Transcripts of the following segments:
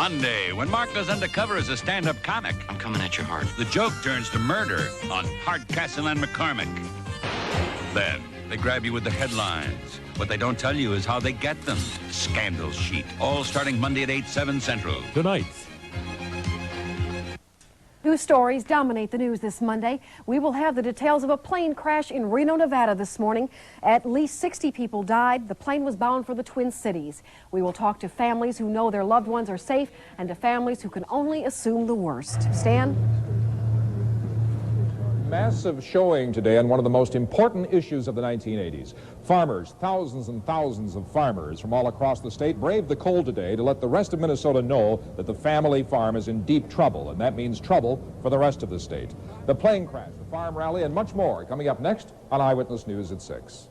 Monday, when Mark goes undercover as a stand-up comic. I'm coming at your heart. The joke turns to murder on Hardcastle and McCormick. Then, they grab you with the headlines. What they don't tell you is how they get them. Scandal Sheet. All starting Monday at 8, 7 Central. Tonight. News stories dominate the news this Monday. We will have the details of a plane crash in Reno, Nevada this morning. At least 60 people died. The plane was bound for the Twin Cities. We will talk to families who know their loved ones are safe and to families who can only assume the worst. Stan? Massive showing today on one of the most important issues of the 1980s. Farmers, thousands and thousands of farmers from all across the state braved the cold today to let the rest of Minnesota know that the family farm is in deep trouble, and that means trouble for the rest of the state. The plane crash, the farm rally, and much more coming up next on Eyewitness News at 6.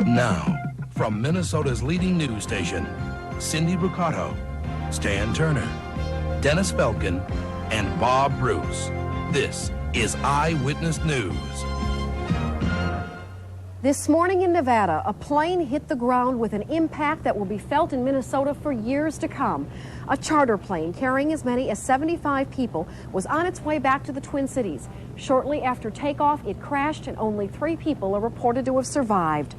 Now, from Minnesota's leading news station, Cyndy Brucato, Stan Turner, Dennis Feltgen, and Bob Bruce. This is Eyewitness News. This morning in Nevada, a plane hit the ground with an impact that will be felt in Minnesota for years to come. A charter plane carrying as many as 75 people was on its way back to the Twin Cities. Shortly after takeoff, it crashed and only 3 people are reported to have survived.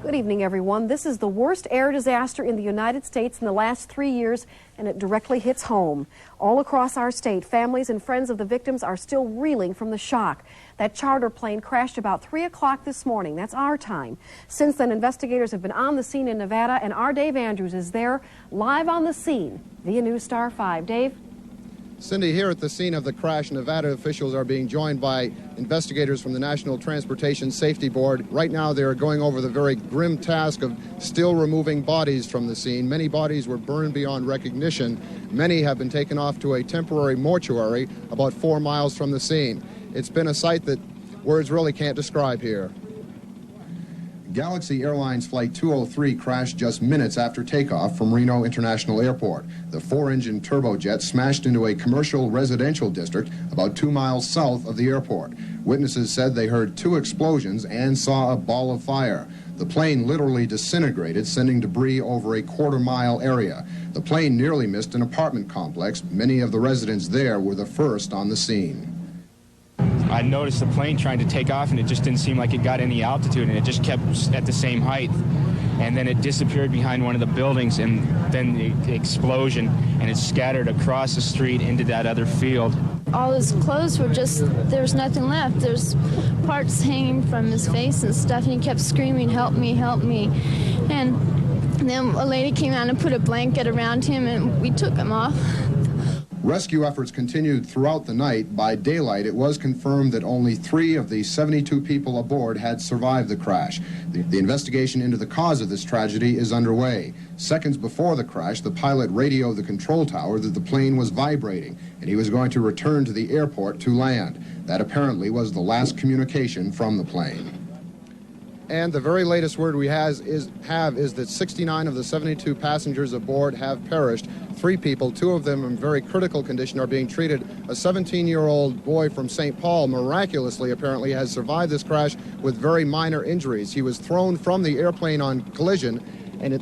Good evening, everyone. This is the worst air disaster in the United States in the last 3 years, and it directly hits home. All across our state, families and friends of the victims are still reeling from the shock. That charter plane crashed about 3 o'clock this morning. That's our time. Since then, investigators have been on the scene in Nevada, and our Dave Andrews is there live on the scene via News Star 5. Dave? Cyndy, here at the scene of the crash, Nevada officials are being joined by investigators from the National Transportation Safety Board. Right now, they are going over the very grim task of still removing bodies from the scene. Many bodies were burned beyond recognition. Many have been taken off to a temporary mortuary about 4 miles from the scene. It's been a sight that words really can't describe here. Galaxy Airlines Flight 203 crashed just minutes after takeoff from Reno International Airport. The 4-engine turbojet smashed into a commercial residential district about 2 miles south of the airport. Witnesses said they heard 2 explosions and saw a ball of fire. The plane literally disintegrated, sending debris over a quarter-mile area. The plane nearly missed an apartment complex. Many of the residents there were the first on the scene. I noticed the plane trying to take off, and it just didn't seem like it got any altitude, and it just kept at the same height. And then it disappeared behind one of the buildings, and then the explosion, and it scattered across the street into that other field. All his clothes were just, there's nothing left. There's parts hanging from his face and stuff, and he kept screaming, "Help me, help me." And then a lady came out and put a blanket around him, and we took him off. Rescue efforts continued throughout the night. By daylight, it was confirmed that only 3 of the 72 people aboard had survived the crash. The investigation into the cause of this tragedy is underway. Seconds before the crash, the pilot radioed the control tower that the plane was vibrating, and he was going to return to the airport to land. That apparently was the last communication from the plane. And the very latest word we have is that 69 of the 72 passengers aboard have perished. 3 people, 2 of them in very critical condition, are being treated. A 17-year-old boy from St. Paul miraculously apparently has survived this crash with very minor injuries. He was thrown from the airplane on collision, and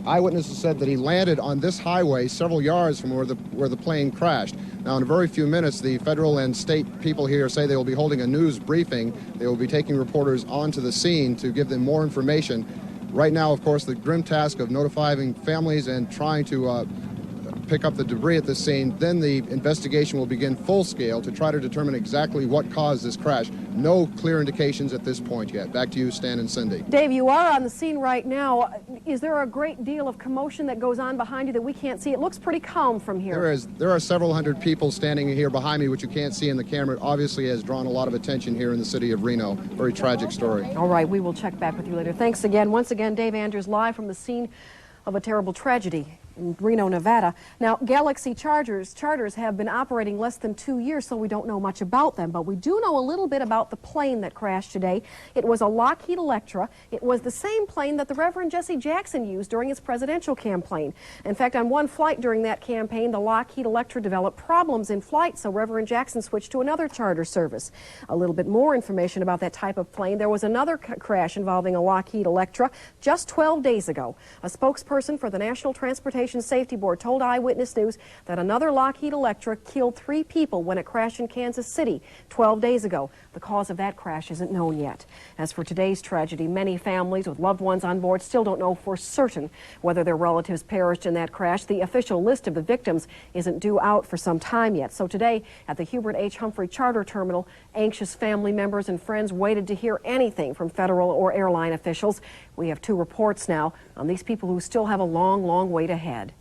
eyewitnesses said that he landed on this highway several yards from where the plane crashed. Now, in a very few minutes, the federal and state people here say they will be holding a news briefing. They will be taking reporters onto the scene to give them more information. Right now, of course, the grim task of notifying families and trying to pick up the debris at this scene. Then the investigation will begin full scale to try to determine exactly what caused this crash. No clear indications at this point yet. Back to you, Stan and Cyndy. Dave, you are on the scene right now. Is there a great deal of commotion that goes on behind you that we can't see? It looks pretty calm from here. There are several hundred people standing here behind me, which you can't see in the camera. It obviously has drawn a lot of attention here in the city of Reno. Very tragic story. All right, we will check back with you later. Thanks again. Once again, Dave Andrews live from the scene of a terrible tragedy in Reno, Nevada. Now, Galaxy charters have been operating less than 2 years, so we don't know much about them, but we do know a little bit about the plane that crashed today. It was a Lockheed Electra. It was the same plane that the Reverend Jesse Jackson used during his presidential campaign. In fact, on one flight during that campaign, the Lockheed Electra developed problems in flight, so Reverend Jackson switched to another charter service. A little bit more information about that type of plane. There was another crash involving a Lockheed Electra just 12 days ago. A spokesperson spokesperson for the National Transportation Safety Board told Eyewitness News that another Lockheed Electra killed 3 people when it crashed in Kansas City 12 days ago. The cause of that crash isn't known yet. As for today's tragedy, many families with loved ones on board still don't know for certain whether their relatives perished in that crash. The official list of the victims isn't due out for some time yet. So today at the Hubert H. Humphrey Charter Terminal, anxious family members and friends waited to hear anything from federal or airline officials. We have 2 reports now on these people who still have a long, long wait ahead.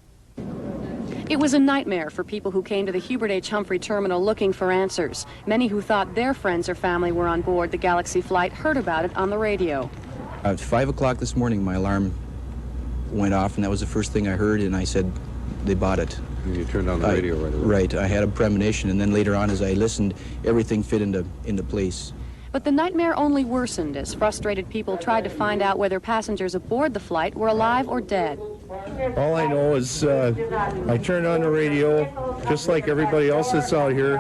It was a nightmare for people who came to the Hubert H. Humphrey Terminal looking for answers. Many who thought their friends or family were on board the Galaxy flight heard about it on the radio. At 5 o'clock this morning, my alarm went off, and that was the first thing I heard, and I said, they bought it. And you turned on the radio right away. Right. I had a premonition, and then later on, as I listened, everything fit into place. But the nightmare only worsened as frustrated people tried to find out whether passengers aboard the flight were alive or dead. All I know is I turned on the radio, just like everybody else that's out here.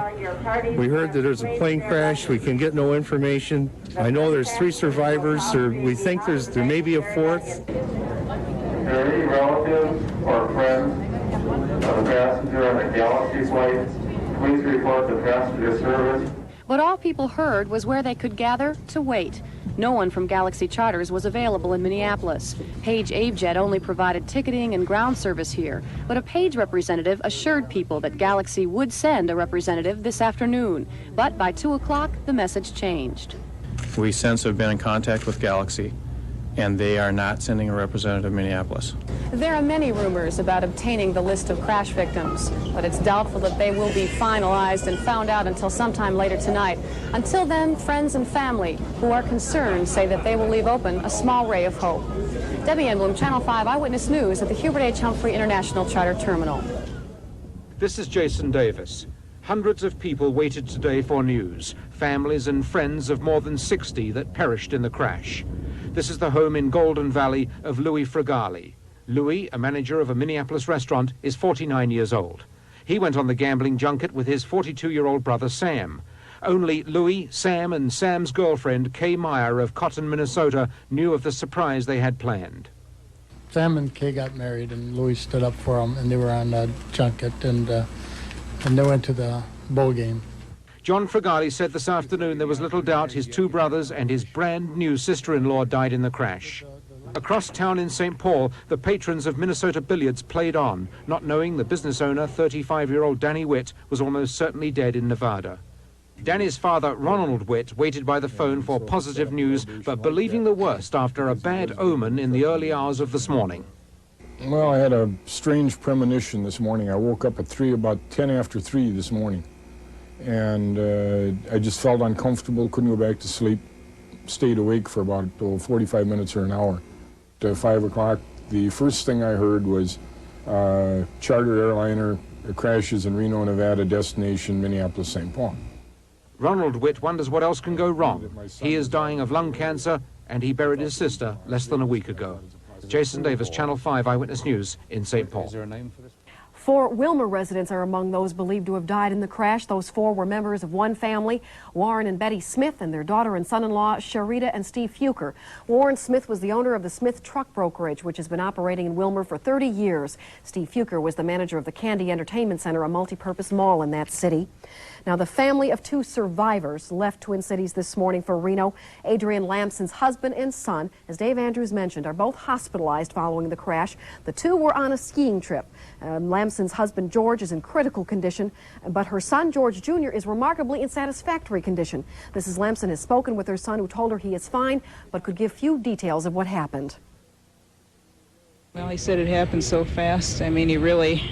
We heard that there's a plane crash. We can get no information. I know there's 3 survivors, or we think there may be a 4th. Are there any relatives or friends of a passenger on a Galaxy flight? Please report the passenger service. But all people heard was where they could gather to wait. No one from Galaxy Charters was available in Minneapolis. Page Avejet only provided ticketing and ground service here, but a Page representative assured people that Galaxy would send a representative this afternoon. But by 2 o'clock, the message changed. We since have been in contact with Galaxy, and they are not sending a representative to Minneapolis. There are many rumors about obtaining the list of crash victims, but it's doubtful that they will be finalized and found out until sometime later tonight. Until then, friends and family who are concerned say that they will leave open a small ray of hope. Debbie Enblum, Channel 5 Eyewitness News at the Hubert H. Humphrey International Charter Terminal. This is Jason Davis. Hundreds of people waited today for news, families and friends of more than 60 that perished in the crash. This is the home in Golden Valley of Louis Fregali. Louis, a manager of a Minneapolis restaurant, is 49 years old. He went on the gambling junket with his 42-year-old brother Sam. Only Louis, Sam, and Sam's girlfriend, Kay Meyer of Cotton, Minnesota, knew of the surprise they had planned. Sam and Kay got married, and Louis stood up for them, and they were on the junket, and they went to the bowl game. John Fregali said this afternoon there was little doubt his 2 brothers and his brand-new sister-in-law died in the crash. Across town in St. Paul, the patrons of Minnesota Billiards played on, not knowing the business owner, 35-year-old Danny Witt, was almost certainly dead in Nevada. Danny's father, Ronald Witt, waited by the phone for positive news, but believing the worst after a bad omen in the early hours of this morning. Well, I had a strange premonition this morning. I woke up at about 10 after 3 this morning, and I just felt uncomfortable, couldn't go back to sleep, stayed awake for about 45 minutes or an hour. At 5 o'clock, the first thing I heard was charter airliner crashes in Reno, Nevada, destination Minneapolis, St. Paul. Ronald Witt wonders what else can go wrong. He is dying of lung cancer, and he buried his sister less than a week ago. Jason Davis, Channel 5 Eyewitness News in St. Paul. 4 Wilmer residents are among those believed to have died in the crash. Those 4 were members of one family, Warren and Betty Smith, and their daughter and son-in-law, Sharita and Steve Fuker. Warren Smith was the owner of the Smith Truck Brokerage, which has been operating in Wilmer for 30 years. Steve Fuker was the manager of the Candy Entertainment Center, a multi-purpose mall in that city. Now, the family of 2 survivors left Twin Cities this morning for Reno. Adrian Lamson's husband and son, as Dave Andrews mentioned, are both hospitalized following the crash. The 2 were on a skiing trip. Lamson's husband, George, is in critical condition, but her son, George Jr., is remarkably in satisfactory condition. Mrs. Lamson has spoken with her son, who told her he is fine, but could give few details of what happened. Well, he said it happened so fast. I mean, he really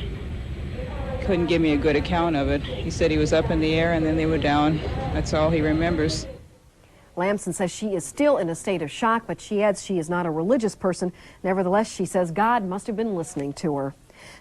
couldn't give me a good account of it. He said he was up in the air and then they were down. That's all he remembers. Lamson says she is still in a state of shock, but she adds she is not a religious person. Nevertheless, she says God must have been listening to her.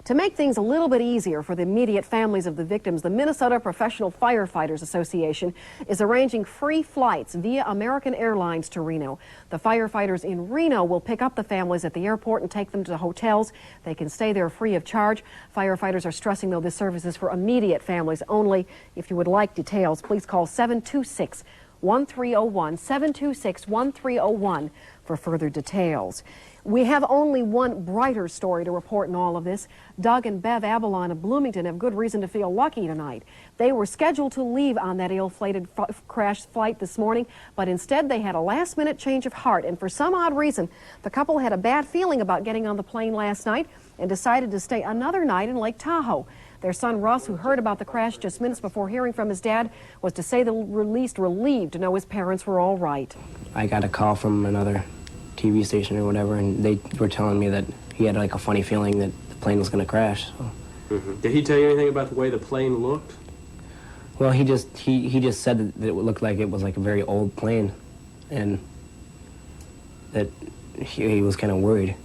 To make things a little bit easier for the immediate families of the victims, the Minnesota Professional Firefighters Association is arranging free flights via American Airlines to Reno. The firefighters in Reno will pick up the families at the airport and take them to hotels. They can stay there free of charge. Firefighters are stressing, though, this service is for immediate families only. If you would like details, please call 726-1010. 1301, 726-1301 for further details. We have only one brighter story to report in all of this. Doug and Bev Abalon of Bloomington have good reason to feel lucky tonight. They were scheduled to leave on that ill-fated crash flight this morning, but instead they had a last-minute change of heart, and for some odd reason, the couple had a bad feeling about getting on the plane last night and decided to stay another night in Lake Tahoe. Their son Russ, who heard about the crash just minutes before hearing from his dad, was to say the least relieved to know his parents were all right. I got a call from another TV station or whatever, and they were telling me that he had like a funny feeling that the plane was going to crash. So. Did he tell you anything about the way the plane looked? Well, he just said that it looked like it was like a very old plane, and that he was kind of worried.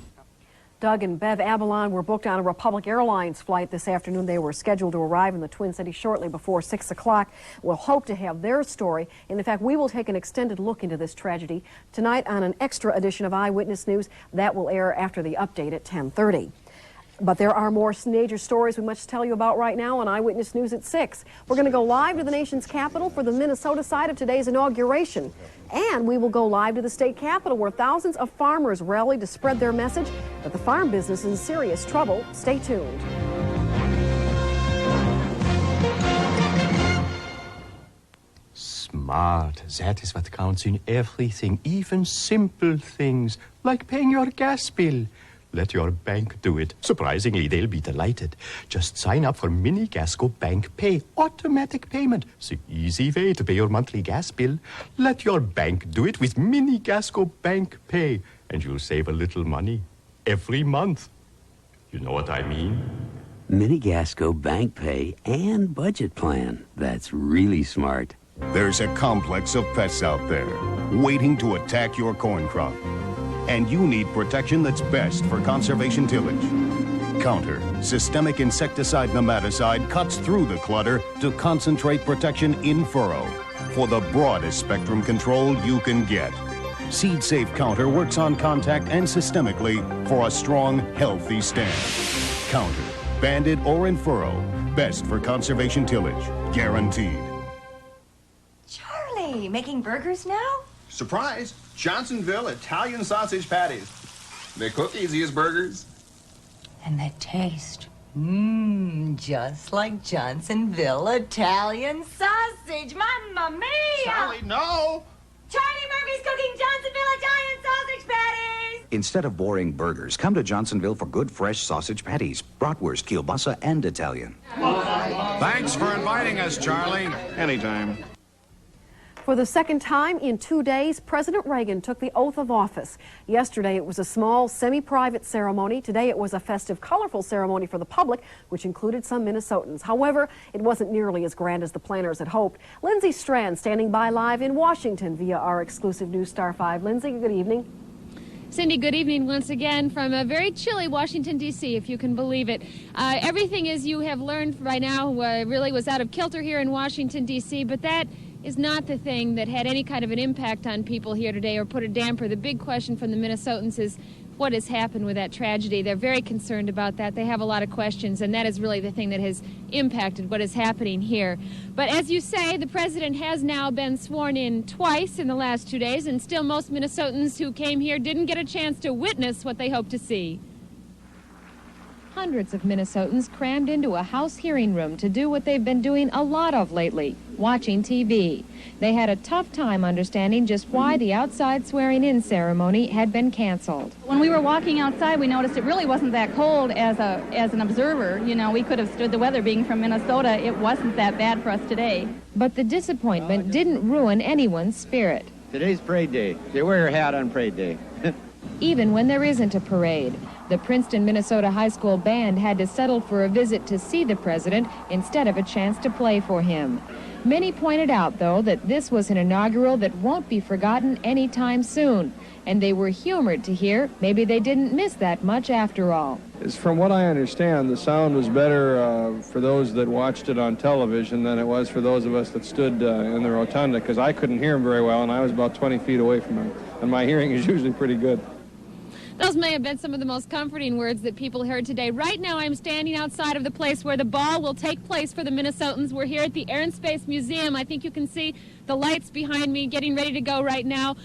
Doug and Bev Abalon were booked on a Republic Airlines flight this afternoon. They were scheduled to arrive in the Twin Cities shortly before 6 o'clock. We'll hope to have their story. And in fact, we will take an extended look into this tragedy tonight on an extra edition of Eyewitness News. That will air after the update at 10:30. But there are more major stories we must tell you about right now on Eyewitness News at 6. We're going to go live to the nation's capital for the Minnesota side of today's inauguration. And we will go live to the state capitol where thousands of farmers rallied to spread their message that the farm business is in serious trouble. Stay tuned. Smart. That is what counts in everything, even simple things like paying your gas bill. Let your bank do it. Surprisingly, they'll be delighted. Just sign up for Mini Gasco Bank Pay. Automatic payment. It's the easy way to pay your monthly gas bill. Let your bank do it with Mini Gasco Bank Pay, and you'll save a little money every month. You know what I mean? Mini Gasco Bank Pay and Budget Plan. That's really smart. There's a complex of pests out there waiting to attack your corn crop. And you need protection that's best for conservation tillage. Counter Systemic Insecticide Nematicide cuts through the clutter to concentrate protection in furrow for the broadest spectrum control you can get. Seed Safe Counter works on contact and systemically for a strong, healthy stand. Counter, banded or in furrow, best for conservation tillage, guaranteed. Charlie, making burgers now? Surprise! Johnsonville Italian sausage patties. They cook easy as burgers. And the taste. Just like Johnsonville Italian sausage. Mamma mia! Charlie, no! Charlie Murphy's cooking Johnsonville Italian sausage patties! Instead of boring burgers, come to Johnsonville for good, fresh sausage patties. Bratwurst, kielbasa, and Italian. Thanks for inviting us, Charlie. Anytime. For the second time in 2 days, President Reagan took the oath of office. Yesterday, it was a small, semi-private ceremony. Today, it was a festive, colorful ceremony for the public, which included some Minnesotans. However, it wasn't nearly as grand as the planners had hoped. Lindsay Strand standing by live in Washington via our exclusive News Star 5. Lindsay, good evening. Cyndy, good evening once again from a very chilly Washington, D.C., if you can believe it. Everything, as you have learned by now, really was out of kilter here in Washington, D.C., but that is not the thing that had any kind of an impact on people here today or put a damper. The big question from the Minnesotans is what has happened with that tragedy. They're very concerned about that. They have a lot of questions, and that is really the thing that has impacted what is happening here. But as you say, the president has now been sworn in twice in the last 2 days, and still most Minnesotans who came here didn't get a chance to witness what they hoped to see. Hundreds of Minnesotans crammed into a House hearing room to do what they've been doing a lot of lately, watching TV. They had a tough time understanding just why the outside swearing-in ceremony had been canceled. When we were walking outside, we noticed it really wasn't that cold as an observer. You know, we could have stood the weather. Being from Minnesota, it wasn't that bad for us today. But the disappointment didn't ruin anyone's spirit. Today's parade day. You wear your hat on parade day. Even when there isn't a parade. The Princeton, Minnesota High School band had to settle for a visit to see the president instead of a chance to play for him. Many pointed out, though, that this was an inaugural that won't be forgotten anytime soon, and they were humored to hear maybe they didn't miss that much after all. From what I understand, the sound was better for those that watched it on television than it was for those of us that stood in the rotunda, because I couldn't hear him very well, and I was about 20 feet away from him, and my hearing is usually pretty good. Those may have been some of the most comforting words that people heard today. Right now, I'm standing outside of the place where the ball will take place for the Minnesotans. We're here at the Air and Space Museum. I think you can see the lights behind me getting ready to go right now.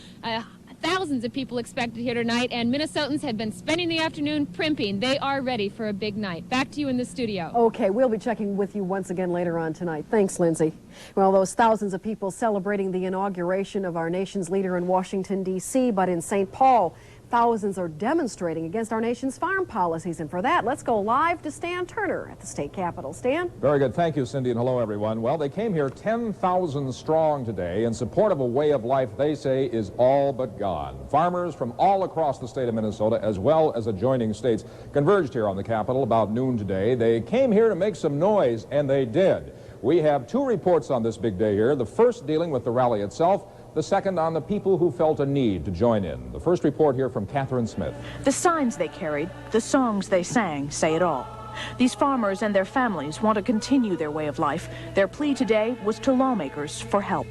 Thousands of people expected here tonight, and Minnesotans have been spending the afternoon primping. They are ready for a big night. Back to you in the studio. Okay, we'll be checking with you once again later on tonight. Thanks, Lindsay. Well, those thousands of people celebrating the inauguration of our nation's leader in Washington, D.C., but in St. Paul, thousands are demonstrating against our nation's farm policies. And for that, let's go live to Stan Turner at the state capitol. Stan? Very good. Thank you, Cindy, and hello, everyone. Well, they came here 10,000 strong today in support of a way of life they say is all but gone. Farmers from all across the state of Minnesota, as well as adjoining states, converged here on the Capitol about noon today. They came here to make some noise, and they did. We have two reports on this big day here, the first dealing with the rally itself, the second on the people who felt a need to join in. The first report here from Catherine Smith. The signs they carried, the songs they sang, say it all. These farmers and their families want to continue their way of life. Their plea today was to lawmakers for help.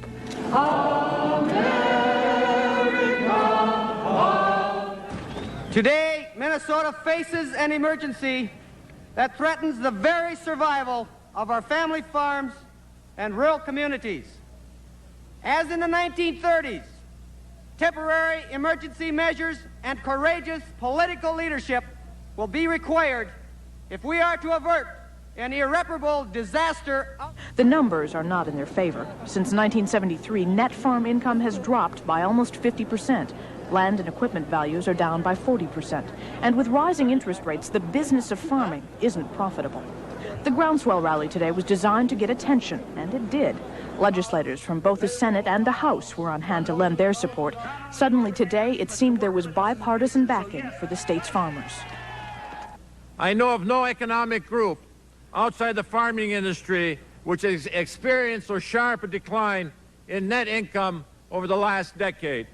Today, Minnesota faces an emergency that threatens the very survival of our family farms and rural communities. As in the 1930s, temporary emergency measures and courageous political leadership will be required if we are to avert an irreparable disaster. The numbers are not in their favor. Since 1973, net farm income has dropped by almost 50%. Land and equipment values are down by 40%. And with rising interest rates, the business of farming isn't profitable. The groundswell rally today was designed to get attention, and it did. Legislators from both the Senate and the House were on hand to lend their support. Suddenly today, it seemed there was bipartisan backing for the state's farmers. I know of no economic group outside the farming industry which has experienced so sharp a decline in net income over the last decade.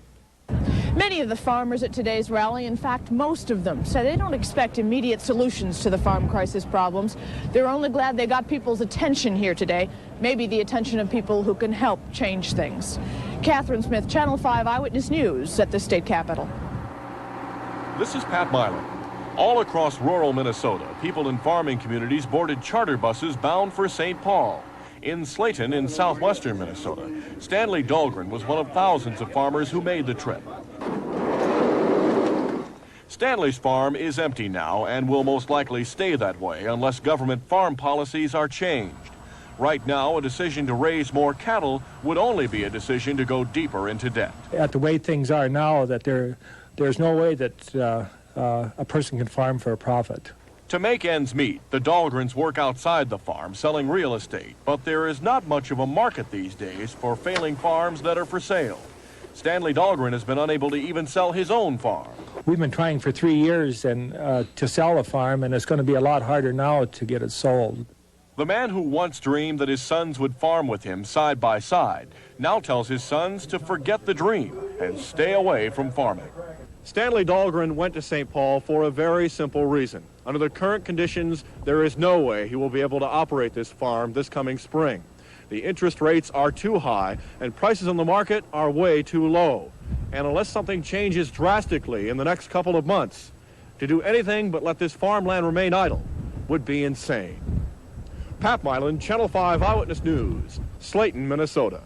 Many of the farmers at today's rally, in fact, most of them, say they don't expect immediate solutions to the farm crisis problems. They're only glad they got people's attention here today, maybe the attention of people who can help change things. Catherine Smith, Channel 5 Eyewitness News at the state capitol. This is Pat Milan. All across rural Minnesota, people in farming communities boarded charter buses bound for St. Paul. In Slayton, in southwestern Minnesota, Stanley Dahlgren was one of thousands of farmers who made the trip. Stanley's farm is empty now and will most likely stay that way unless government farm policies are changed. Right now, a decision to raise more cattle would only be a decision to go deeper into debt. At the way things are now, that there's no way that a person can farm for a profit. To make ends meet, the Dahlgrens work outside the farm selling real estate, but there is not much of a market these days for failing farms that are for sale. Stanley Dahlgren has been unable to even sell his own farm. We've been trying for 3 years to sell a farm, and it's going to be a lot harder now to get it sold. The man who once dreamed that his sons would farm with him side by side now tells his sons to forget the dream and stay away from farming. Stanley Dahlgren went to St. Paul for a very simple reason. Under the current conditions, there is no way he will be able to operate this farm this coming spring. The interest rates are too high, and prices on the market are way too low. And unless something changes drastically in the next couple of months, to do anything but let this farmland remain idle would be insane. Pat Milan, Channel 5 Eyewitness News, Slayton, Minnesota.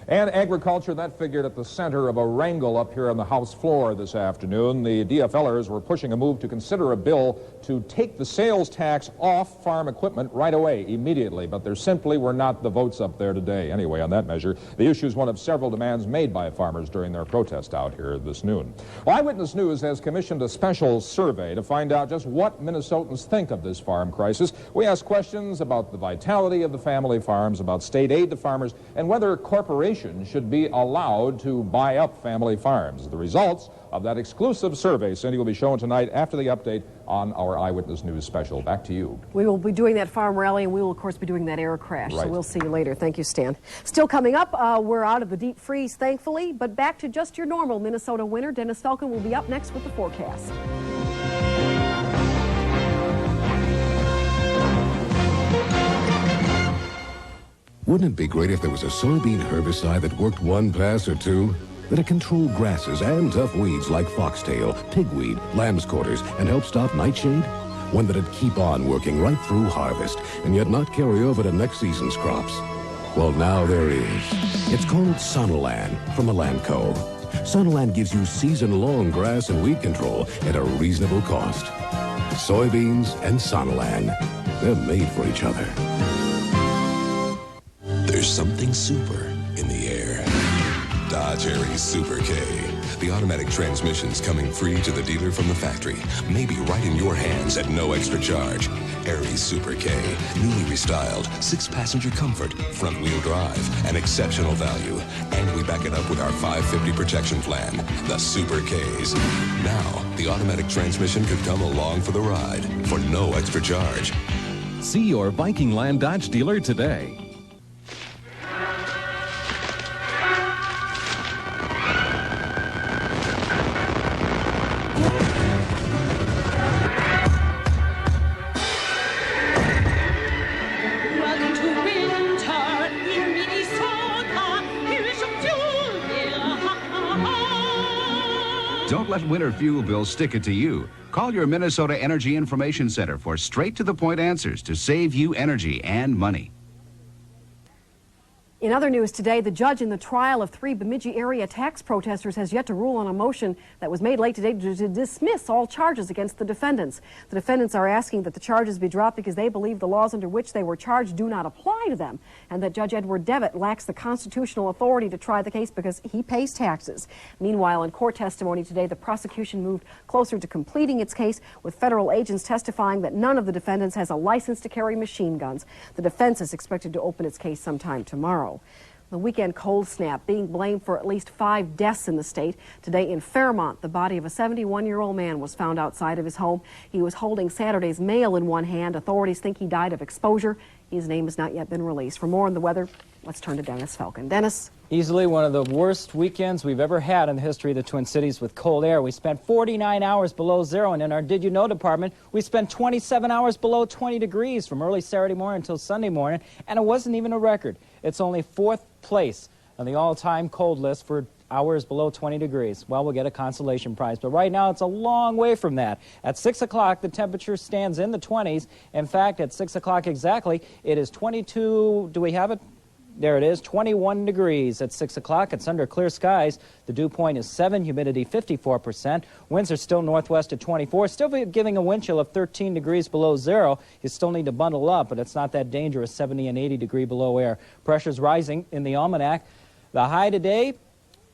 And agriculture, that figured at the center of a wrangle up here on the House floor this afternoon. The DFLers were pushing a move to consider a bill to take the sales tax off farm equipment right away, immediately. But there simply were not the votes up there today, anyway, on that measure. The issue is one of several demands made by farmers during their protest out here this noon. Well, Eyewitness News has commissioned a special survey to find out just what Minnesotans think of this farm crisis. We ask questions about the vitality of the family farms, about state aid to farmers, and whether corporations should be allowed to buy up family farms. The results of that exclusive survey, Cindy, will be shown tonight after the update on our Eyewitness News special. Back to you. We will be doing that farm rally, and we will, of course, be doing that air crash. Right. So we'll see you later. Thank you, Stan. Still coming up, we're out of the deep freeze, thankfully, but back to just your normal Minnesota winter. Dennis Feltgen will be up next with the forecast. Wouldn't it be great if there was a soybean herbicide that worked one pass or two? that'll control grasses and tough weeds like foxtail, pigweed, lamb's quarters, and help stop nightshade? One that'd keep on working right through harvest and yet not carry over to next season's crops? Well, now there is. It's called Sonalan from Elanco. Sonalan gives you season-long grass and weed control at a reasonable cost. Soybeans and Sonalan, they're made for each other. There's something super in the air. Dodge Aries Super K. The automatic transmission's coming free to the dealer from the factory. Maybe right in your hands at no extra charge. Aries Super K. Newly restyled, 6-passenger comfort, front-wheel drive, and exceptional value. And we back it up with our 550 protection plan, the Super Ks. Now, the automatic transmission could come along for the ride for no extra charge. See your Viking Land Dodge dealer today. Don't let winter fuel bills stick it to you. Call your Minnesota Energy Information Center for straight-to-the-point answers to save you energy and money. In other news today, the judge in the trial of 3 Bemidji area tax protesters has yet to rule on a motion that was made late today to dismiss all charges against the defendants. The defendants are asking that the charges be dropped because they believe the laws under which they were charged do not apply to them, and that Judge Edward Devitt lacks the constitutional authority to try the case because he pays taxes. Meanwhile, in court testimony today, the prosecution moved closer to completing its case, with federal agents testifying that none of the defendants has a license to carry machine guns. The defense is expected to open its case sometime tomorrow. The weekend cold snap being blamed for at least 5 deaths in the state. Today in Fairmont, the body of a 71-year-old man was found outside of his home. He was holding Saturday's mail in one hand. Authorities think he died of exposure. His name has not yet been released. For more on the weather, let's turn to Dennis Feltgen. Dennis? Easily one of the worst weekends we've ever had in the history of the Twin Cities with cold air. We spent 49 hours below zero, and in our Did You Know department, we spent 27 hours below 20 degrees from early Saturday morning until Sunday morning, and it wasn't even a record. It's only 4th place on the all-time cold list for hours below 20 degrees. Well, we'll get a consolation prize, but right now it's a long way from that. At 6 o'clock, the temperature stands in the 20s. In fact, at 6 o'clock exactly, it is 22, do we have it? There it is, 21 degrees at 6 o'clock. It's under clear skies. The dew point is 7, humidity 54%. Winds are still northwest at 24, still giving a wind chill of 13 degrees below zero. You still need to bundle up, but it's not that dangerous, 70 and 80 degree below air. Pressure's rising in the almanac. The high today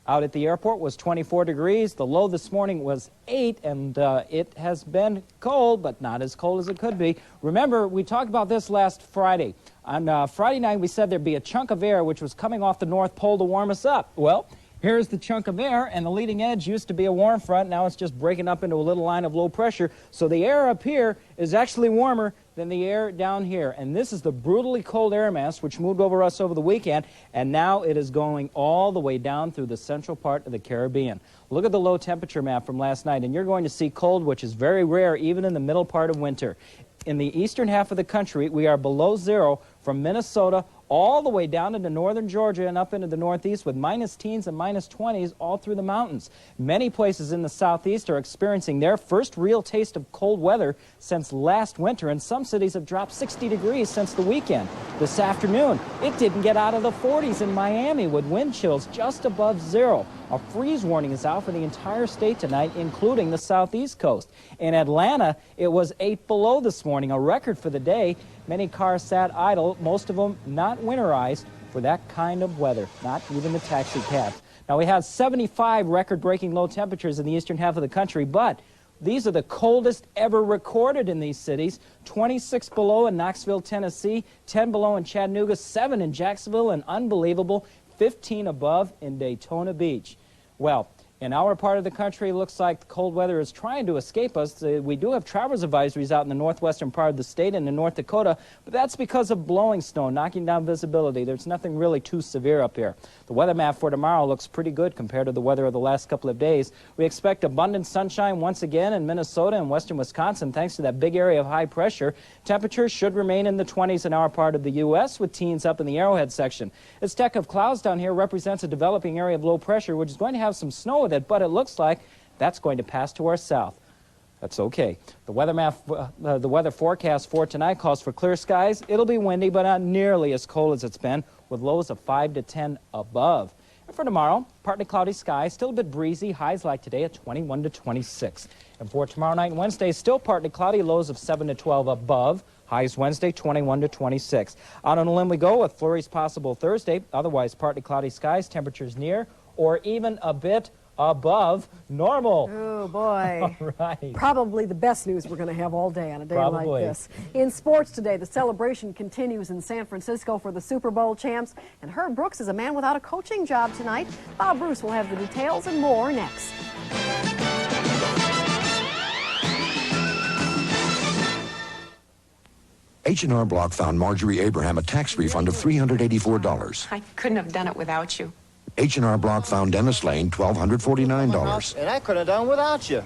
out at the airport was 24 degrees. The low this morning was 8, and it has been cold, but not as cold as it could be. Remember, we talked about this last Friday. On Friday night, we said there'd be a chunk of air which was coming off the North Pole to warm us up. Well, here's the chunk of air, and the leading edge used to be a warm front. Now it's just breaking up into a little line of low pressure. So the air up here is actually warmer than the air down here. And this is the brutally cold air mass which moved over us over the weekend, and now it is going all the way down through the central part of the Caribbean. Look at the low temperature map from last night, and you're going to see cold, which is very rare even in the middle part of winter. In the eastern half of the country, we are below zero from Minnesota all the way down into northern Georgia and up into the northeast, with minus teens and minus 20s all through the mountains. Many places in the southeast are experiencing their first real taste of cold weather since last winter, and some cities have dropped 60 degrees since the weekend. This afternoon, it didn't get out of the 40s in Miami with wind chills just above zero. A freeze warning is out for the entire state tonight, including the southeast coast. In Atlanta, it was 8 below this morning, a record for the day. Many cars sat idle, most of them not winterized for that kind of weather, not even the taxi cabs. Now, we have 75 record-breaking low temperatures in the eastern half of the country, but these are the coldest ever recorded in these cities. 26 below in Knoxville, Tennessee, 10 below in Chattanooga, 7 in Jacksonville, and unbelievable 15 above in Daytona Beach. Well, In our part of the country, looks like the cold weather is trying to escape us. We do have travelers advisories out in the northwestern part of the state and in North Dakota, but that's because of blowing snow, knocking down visibility. There's nothing really too severe up here. The weather map for tomorrow looks pretty good compared to the weather of the last couple of days. We expect abundant sunshine once again in Minnesota and western Wisconsin thanks to that big area of high pressure. Temperatures should remain in the 20s in our part of the U.S. with teens up in the Arrowhead section. This deck of clouds down here represents a developing area of low pressure, which is going to have some snow with it, but it looks like that's going to pass to our south. That's okay. The weather map, the weather forecast for tonight calls for clear skies. It'll be windy, but not nearly as cold as it's been, with lows of 5 to 10 above. And for tomorrow, partly cloudy skies, still a bit breezy, highs like today at 21 to 26. And for tomorrow night and Wednesday, still partly cloudy, lows of 7 to 12 above. Highs Wednesday, 21 to 26. Out on a limb we go with flurries possible Thursday. Otherwise, partly cloudy skies, temperatures near or even a bit above normal. Oh, boy. All right. Probably the best news we're going to have all day on a day like this. In sports today, the celebration continues in San Francisco for the Super Bowl champs, and Herb Brooks is a man without a coaching job tonight. Bob Bruce will have the details and more next. H&R Block found Marjorie Abraham a tax refund of $384. I couldn't have done it without you. H&R Block found Dennis Lane $1,249. And I couldn't have done without you.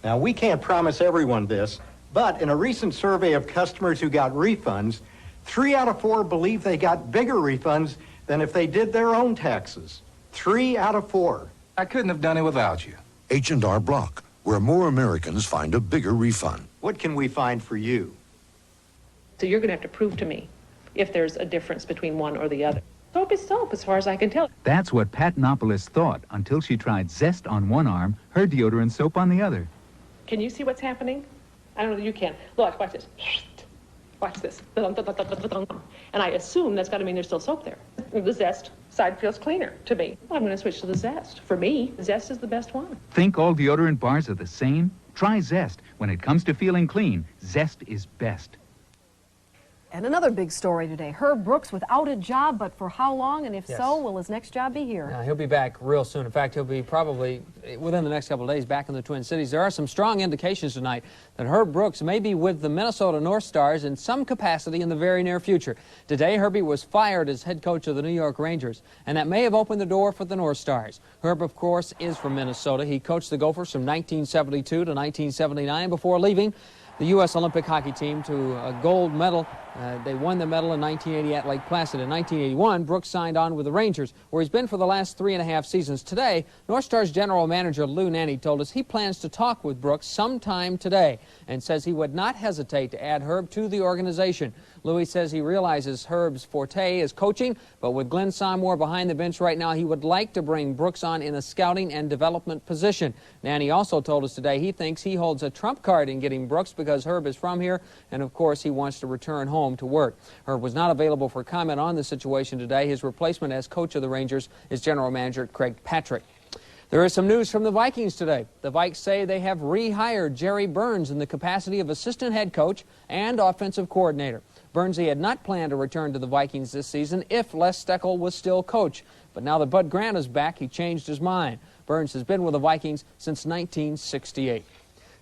Now, we can't promise everyone this, but in a recent survey of customers who got refunds, 3 out of 4 believe they got bigger refunds than if they did their own taxes. 3 out of 4. I couldn't have done it without you. H&R Block, where more Americans find a bigger refund. What can we find for you? So you're going to have to prove to me if there's a difference between one or the other. Soap is soap, as far as I can tell. That's what Patinopolis thought until she tried Zest on one arm, her deodorant soap on the other. Can you see what's happening? I don't know that you can. Look, watch this. Watch this. And I assume that's got to mean there's still soap there. The Zest side feels cleaner to me. Well, I'm going to switch to the Zest. For me, Zest is the best one. Think all deodorant bars are the same? Try Zest. When it comes to feeling clean, Zest is best. And another big story today. Herb Brooks without a job, but for how long? And if so, will his next job be here? He'll be back real soon. In fact, he'll be probably within the next couple of days back in the Twin Cities. There are some strong indications tonight that Herb Brooks may be with the Minnesota North Stars in some capacity in the very near future. Today, Herbie was fired as head coach of the New York Rangers, and that may have opened the door for the North Stars. Herb, of course, is from Minnesota. He coached the Gophers from 1972 to 1979 before leaving the U.S. Olympic hockey team to a gold medal. They won the medal in 1980 at Lake Placid. In 1981, Brooks signed on with the Rangers, where he's been for the last 3.5 seasons. Today, North Stars general manager Lou Nanne told us he plans to talk with Brooks sometime today and says he would not hesitate to add Herb to the organization. Louis says he realizes Herb's forte is coaching, but with Glenn Somore behind the bench right now, he would like to bring Brooks on in a scouting and development position. Nanne also told us today he thinks he holds a trump card in getting Brooks because Herb is from here, and of course he wants to return home to work. Herb was not available for comment on the situation today. His replacement as coach of the Rangers is general manager Craig Patrick. There is some news from the Vikings today. The Vikes say they have rehired Jerry Burns in the capacity of assistant head coach and offensive coordinator. Burnsy had not planned to return to the Vikings this season if Les Steckel was still coach. But now that Bud Grant is back, he changed his mind. Burns has been with the Vikings since 1968.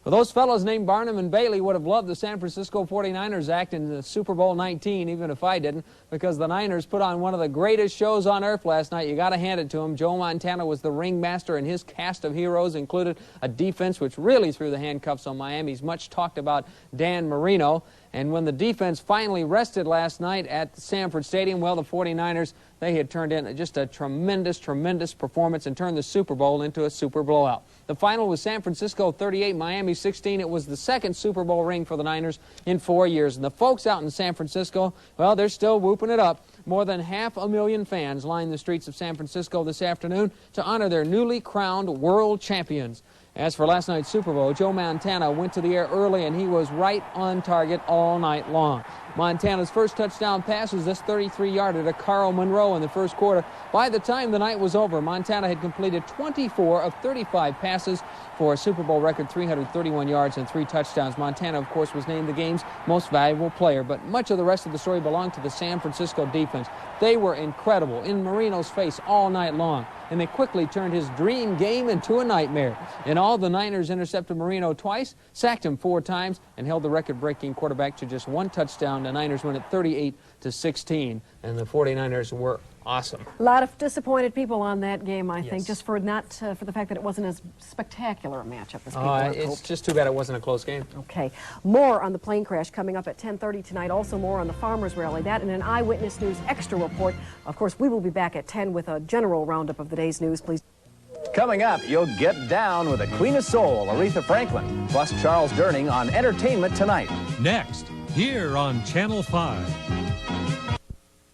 Well, those fellows named Barnum and Bailey would have loved the San Francisco 49ers act in the Super Bowl 19, even if I didn't, because the Niners put on one of the greatest shows on earth last night. You got to hand it to him. Joe Montana was the ringmaster, and his cast of heroes included a defense which really threw the handcuffs on Miami's much talked about Dan Marino. And when the defense finally rested last night at Sanford Stadium, well, the 49ers, they had turned in just a tremendous, tremendous performance and turned the Super Bowl into a super blowout. The final was San Francisco 38, Miami 16. It was the second Super Bowl ring for the Niners in 4 years. And the folks out in San Francisco, well, they're still whooping it up. More than 500,000 fans lined the streets of San Francisco this afternoon to honor their newly crowned world champions. As for last night's Super Bowl, Joe Montana went to the air early, and he was right on target all night long. Montana's first touchdown pass was this 33-yarder to Carl Monroe in the first quarter. By the time the night was over, Montana had completed 24 of 35 passes for a Super Bowl record 331 yards and 3 touchdowns. Montana, of course, was named the game's most valuable player, but much of the rest of the story belonged to the San Francisco defense. They were incredible, in Marino's face all night long, and they quickly turned his dream game into a nightmare. In all, the Niners intercepted Marino twice, sacked him 4 times, and held the record-breaking quarterback to just 1 touchdown. The Niners win at 38-16, and the 49ers were awesome. A lot of disappointed people on that game, I think, just for for the fact that it wasn't as spectacular a matchup as people had It's hoped. just too bad it wasn't a close game. Okay. More on the plane crash coming up at 10:30 tonight. Also more on the farmers' rally. That and an Eyewitness News extra report. Of course, we will be back at 10 with a general roundup of the day's news. Please. Coming up, you'll get down with the Queen of Soul, Aretha Franklin, plus Charles Durning on Entertainment Tonight. Next, here on Channel 5.